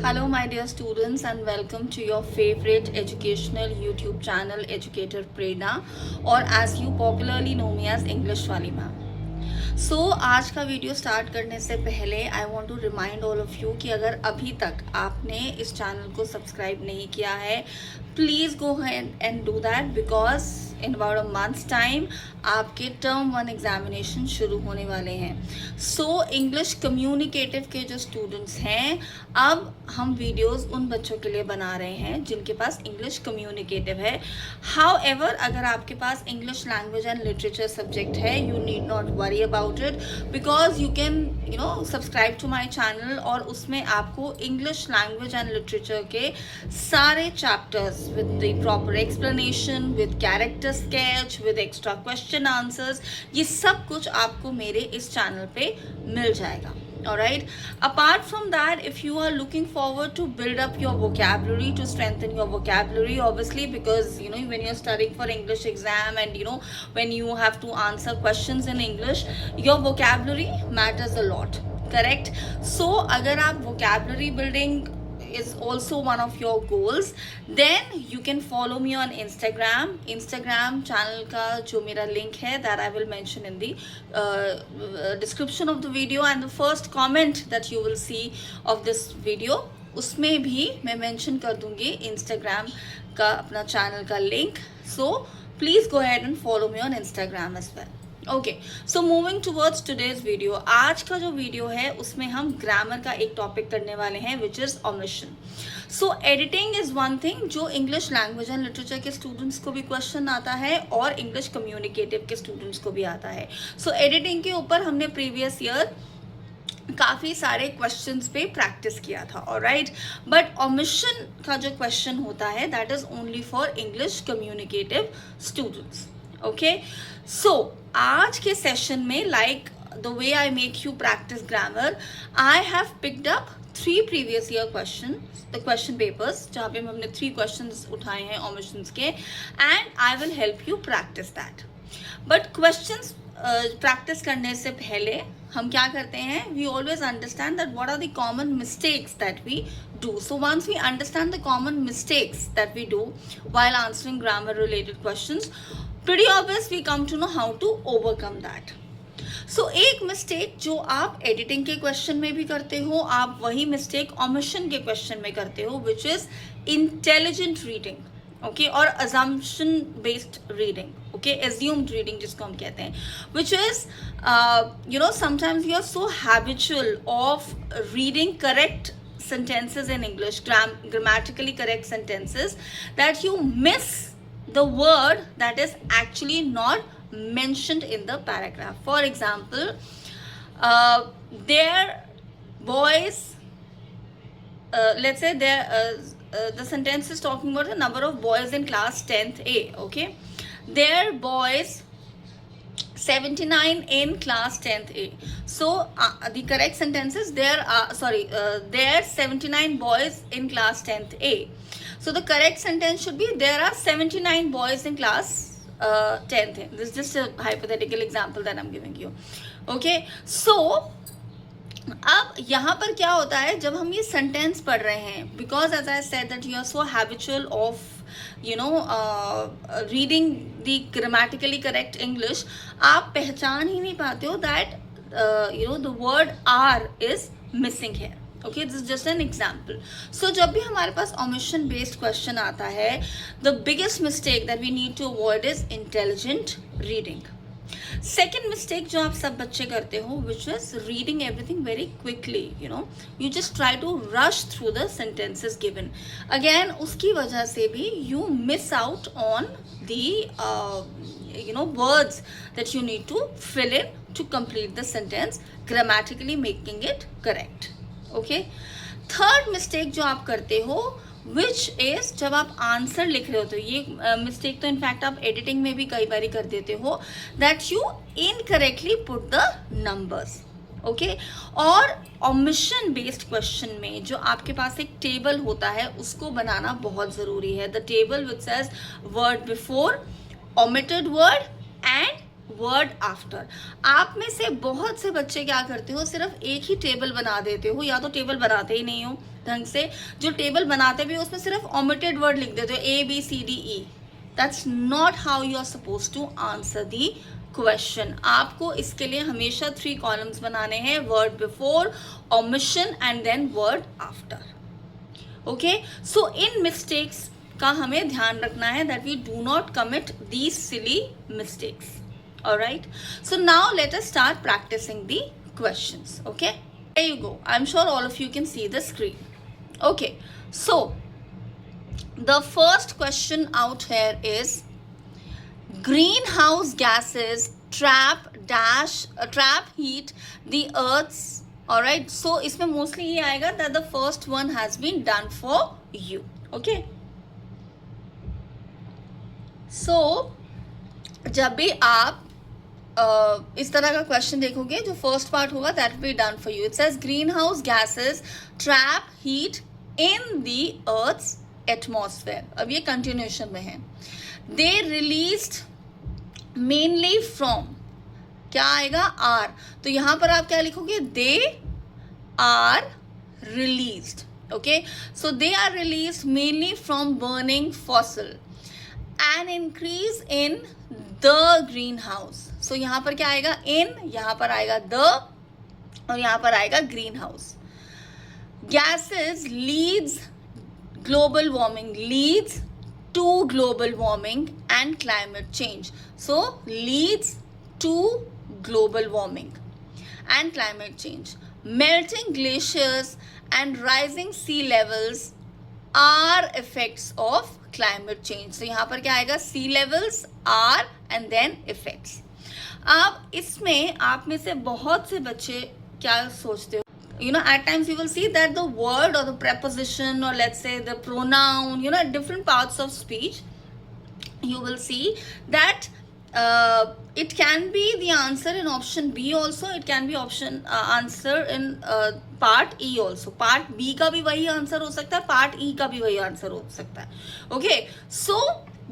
Hello, my dear students, and welcome to your favorite educational YouTube channel, Educator Prerna, or as you popularly know me as English वाली ma'am. So आज का video start करने से पहले I want to remind all of you कि अगर अभी तक आपने इस चैनल को सब्सक्राइब नहीं किया है, please go and do that because in about a months time आपके टर्म 1 एग्जामिनेशन शुरू होने वाले हैं. सो इंग्लिश कम्युनिकेटिव के जो स्टूडेंट्स हैं, अब हम वीडियोस उन बच्चों के लिए बना रहे हैं जिनके पास इंग्लिश कम्युनिकेटिव है. हाउएवर अगर आपके पास English language and literature subject है, you need not worry about it because you can subscribe to my channel और उसमें आपको इंग्लिश लैंग्वेज एंड लिटरेचर के सारे chapters with the proper explanation, with character sketch, with extra question answers, ये सब कुछ आपको मेरे इस चैनल पे मिल जाएगा. Alright. Apart from that, if you are looking forward to build up your vocabulary, to strengthen your vocabulary, obviously, because when you're studying for English exam and when you have to answer questions in English, your vocabulary matters a lot. Correct? So, agar aap vocabulary building is also one of your goals, then you can follow me on Instagram channel का जो मेरा link है, that I will mention in the description of the video, and the first comment that you will see of this video, उसमें भी मैं mention कर दूंगी Instagram का अपना channel का link. So please go ahead and follow me on Instagram as well. Okay, so moving towards today's video. आज का जो वीडियो है उसमें हम ग्रामर का एक टॉपिक करने वाले हैं which is omission. So editing is one thing जो इंग्लिश लैंग्वेज एंड लिटरेचर के स्टूडेंट्स को भी क्वेश्चन आता है और इंग्लिश कम्युनिकेटिव के स्टूडेंट्स को भी आता है. सो एडिटिंग के ऊपर हमने प्रीवियस ईयर काफ़ी सारे क्वेश्चंस पे प्रैक्टिस किया था. ऑलराइट, बट ओमिशन का जो क्वेश्चन होता है that is only for English communicative students. Okay, so आज के सेशन में like the way I make you practice grammar, I have picked up 3 previous year question papers जहाँ पे हमने 3 क्वेश्चंस उठाए हैं ओमिशंस के, and I will help you practice that. But questions practice करने से पहले हम क्या करते हैं, we always understand that what are the common mistakes that we do. So once we understand the common mistakes that we do while answering grammar related questions, pretty obvious we come to know how to overcome that. So एक mistake जो आप editing के question में भी करते हो, आप वही मिस्टेक ओमिशन के क्वेश्चन में करते हो, which is intelligent reading. Okay, और assumption based reading. Okay, assumed reading जिसको हम कहते हैं, which is sometimes you are so habitual of reading correct sentences in English, grammatically correct sentences, that you miss the word that is actually not mentioned in the paragraph. For example, their boys, let's say the sentence is talking about the number of boys in class 10th A. Okay, their boys 79 in class 10th A. So the correct sentence is there are 79 boys in class 10th A. So the correct sentence should be there are 79 boys in class 10th A. This is just a hypothetical example that I'm giving you. Okay, so अब यहाँ पर क्या होता है जब हम ये sentence पढ़ रहे हैं, because as I said that you are so habitual of reading the grammatically correct English, आप पहचान ही नहीं पाते हो that the word are is missing है. Okay, this is just an example. So जब भी हमारे पास ओमिशन बेस्ड क्वेश्चन आता है, the biggest mistake that we need to avoid is intelligent reading. Second mistake जो आप सब बच्चे करते हो, which is reading everything very quickly. You just try to rush through the sentences given. Again उसकी वजह से भी you miss out on the words that you need to fill in to complete the sentence, grammatically making it correct. Okay, third mistake जो आप करते हो which is जब आप आंसर लिख रहे हो, तो ये मिस्टेक तो इनफैक्ट आप एडिटिंग में भी कई बार कर देते हो, that you incorrectly put the numbers. Okay, और ओमिशन बेस्ड क्वेश्चन में जो आपके पास एक टेबल होता है उसको बनाना बहुत ज़रूरी है. The table which says word before, omitted word and word after. आप में से बहुत से बच्चे क्या करते हो, सिर्फ एक ही टेबल बना देते हो, या तो टेबल बनाते ही नहीं हो ढंग से, जो टेबल बनाते भी हो उसमें सिर्फ ओमिटेड वर्ड लिख देते हो, ABCDE। That's not how you are suppose to answer the question. आपको इसके लिए हमेशा 3 कॉलम्स बनाने हैं, word before, omission and then word after. Okay, so इन मिस्टेक्स का हमें ध्यान रखना है, that we do not commit these silly mistakes. Alright, so now let us start practising the questions. Okay, there you go. I'm sure all of you can see the screen. Okay, so the first question out here is greenhouse gases trap heat the earth's, all right, so इसमें mostly ये आएगा that the first one has been done for you. Okay, so जब भी आप इस तरह का question देखोगे, जो फर्स्ट पार्ट होगा that be done for you. It says green house gases trap heat in the earth's atmosphere. अब ये कंटिन्यूशन में है। दे रिलीज्ड मेनली फ्रॉम, क्या आएगा, आर, तो यहां पर आप क्या लिखोगे, they are released. Okay, so they are released mainly from burning fossil and increase in the greenhouse. सो यहां पर क्या आएगा, इन, यहां पर आएगा द, और यहां पर आएगा green house. Gases leads global warming, leads to global warming and climate change. So leads to global warming and climate change. Melting glaciers and rising sea levels are effects of climate change. तो यहां पर क्या आएगा, sea levels, are and then effects. अब इसमें आप में से बहुत से बच्चे क्या सोचते हो, you know, at times you will see that the word or the preposition or let's say the pronoun, you know, at different parts of speech you will see that it can be the answer in option B also, it can be option answer in part E also. part B का भी वही answer हो सकता है, part E का भी वही answer हो सकता है। okay, so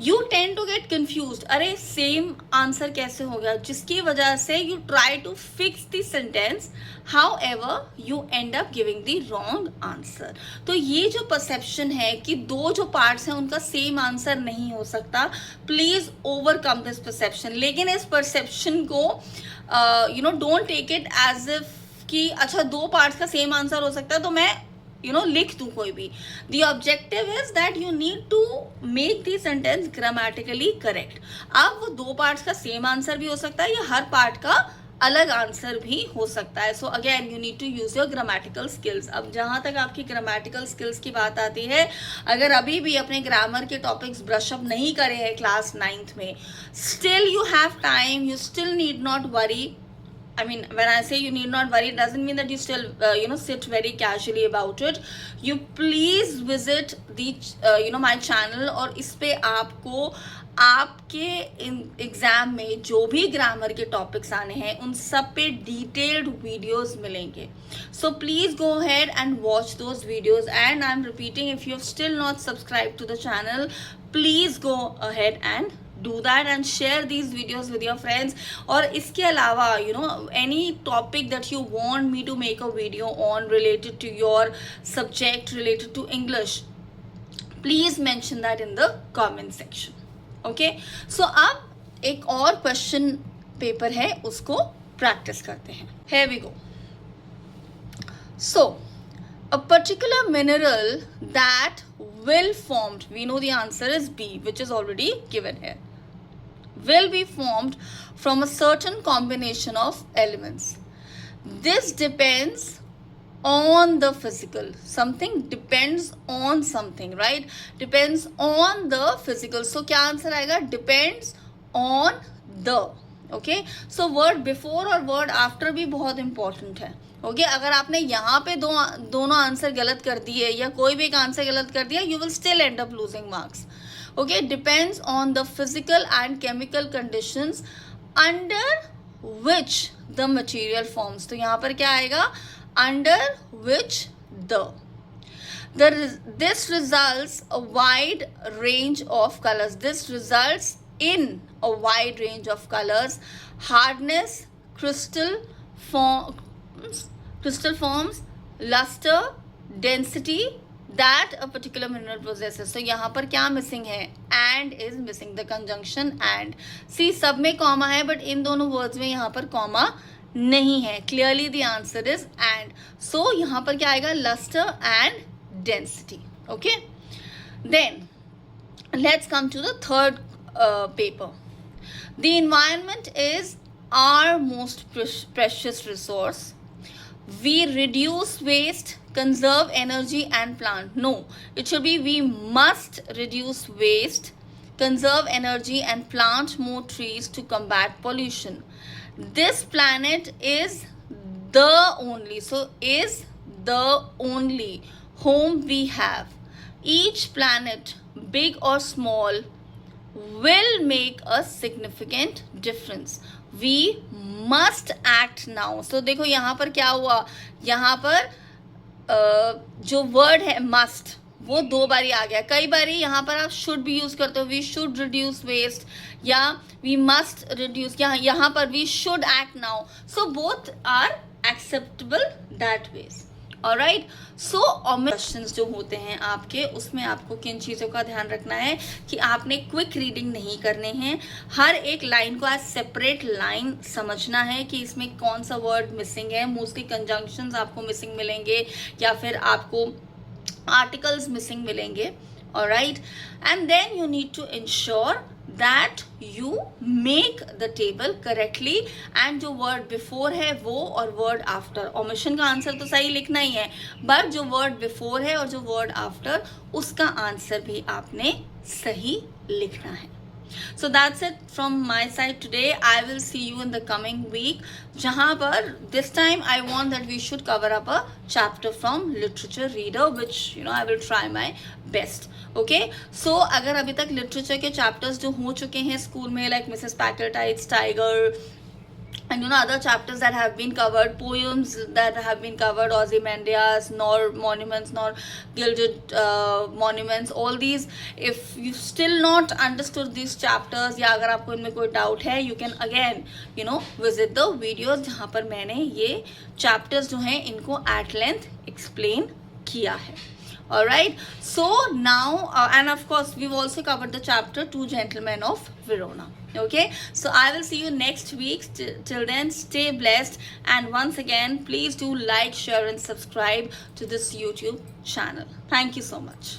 you tend to get confused, अरे सेम आंसर कैसे हो गया, जिसकी वजह से you try to fix the sentence, however you end up giving the wrong answer। तो ये जो perception है कि दो जो parts हैं उनका सेम आंसर नहीं हो सकता, please overcome this perception। लेकिन इस perception को you know, don't take it as if कि अच्छा दो पार्ट्स का सेम आंसर हो सकता है तो मैं लिख दूं कोई भी। The objective is that you need to make the sentence grammatically correct। अब वो दो पार्ट्स का सेम आंसर भी हो सकता है या हर पार्ट का अलग आंसर भी हो सकता है। So again you need to use your grammatical skills. अब जहां तक आपकी ग्रामेटिकल स्किल्स की बात आती है, अगर अभी भी अपने ग्रामर के टॉपिक्स ब्रशअप नहीं करे हैं क्लास 9th में, still you have time, you still need not worry. I mean, when I say you need not worry, it doesn't mean that you still, sit very casually about it. You please visit the, my channel, और इस पे आपको आपके exam में जो भी grammar के topics आने हैं उन सब पे डिटेल्ड वीडियोस मिलेंगे। So please go ahead and watch those videos, and I'm repeating, if you have still not subscribed to the channel, please go ahead and do that and share these videos with your friends। और इसके अलावा any topic that you want me to make a video on related to your subject, related to English, please mention that in the comment section। okay, so अब एक और question paper है, उसको practice करते हैं। here we go। so a particular mineral that will formed, we know the answer is B, which is already given here, will be formed from a certain combination of elements। this depends on the physical, something depends on something, right? depends on the physical। so क्या answer आएगा, depends on the। okay, so word before और word after भी बहुत important है। Okay, अगर आपने यहाँ पे दोनों आंसर गलत कर दिए या कोई भी एक आंसर गलत कर दिया, you will still and up losing marks. Okay, depends on the physical and chemical conditions under which the material forms. तो यहाँ पर क्या आएगा, under which this results a wide range of colors, this results in a wide range of colors hardness, crystal forms, luster, density that a particular mineral possesses. So यहाँ पर क्या missing है? And is missing, the conjunction and. See, सब में comma है, but इन दोनों words में यहाँ पर comma नहीं है. Clearly the answer is and. So यहाँ पर क्या आएगा? Luster and density. Okay. Then let's come to the third paper. The environment is our most precious resource. We reduce waste, conserve energy and plant. No, it should be we must reduce waste, conserve energy and plant more trees to combat pollution. This planet is the only, so is the only home we have. Each planet, big or small, will make a significant difference. We must act now. So देखो यहाँ पर क्या हुआ, यहाँ पर जो word है must वो दो बारी आ गया. कई बारी यहाँ पर आप should भी यूज करते हो, we should reduce waste या we must reduce, यहाँ पर we should act now. So both are acceptable that ways. Alright. So questions जो होते हैं आपके, उसमें आपको किन चीज़ों का ध्यान रखना है कि आपने क्विक रीडिंग नहीं करने हैं. हर एक लाइन को एज सेपरेट लाइन समझना है कि इसमें कौन सा वर्ड मिसिंग है. मोस्टली कंजंक्शंस आपको मिसिंग मिलेंगे या फिर आपको आर्टिकल्स मिसिंग मिलेंगे. Alright. And then you need to ensure that you make the table correctly and जो word before है वो और word after, omission का आंसर तो सही लिखना ही है, but जो word before है और जो word after उसका आंसर भी आपने सही लिखना है. So that's it from my side today. I will see you in the coming week. जहाँ पर this time I want that we should cover up a chapter from literature reader, which I will try my best. Okay. So अगर अभी तक literature के chapters जो हो चुके हैं स्कूल में, like Mrs. Packertide's Tiger and other chapters that have been covered, poems that have been covered, Ozymandias, nor monuments, nor gilded monuments, all these, if you still not understood these chapters या अगर आपको इनमें कोई doubt है, you can again visit the videos जहाँ पर मैंने ये chapters जो हैं इनको at length explain किया है. Alright, so now and of course we've also covered the chapter Two Gentlemen of Verona. Okay, so I will see you next week. Till then, stay blessed, and once again please do like, share and subscribe to this YouTube channel. Thank you so much.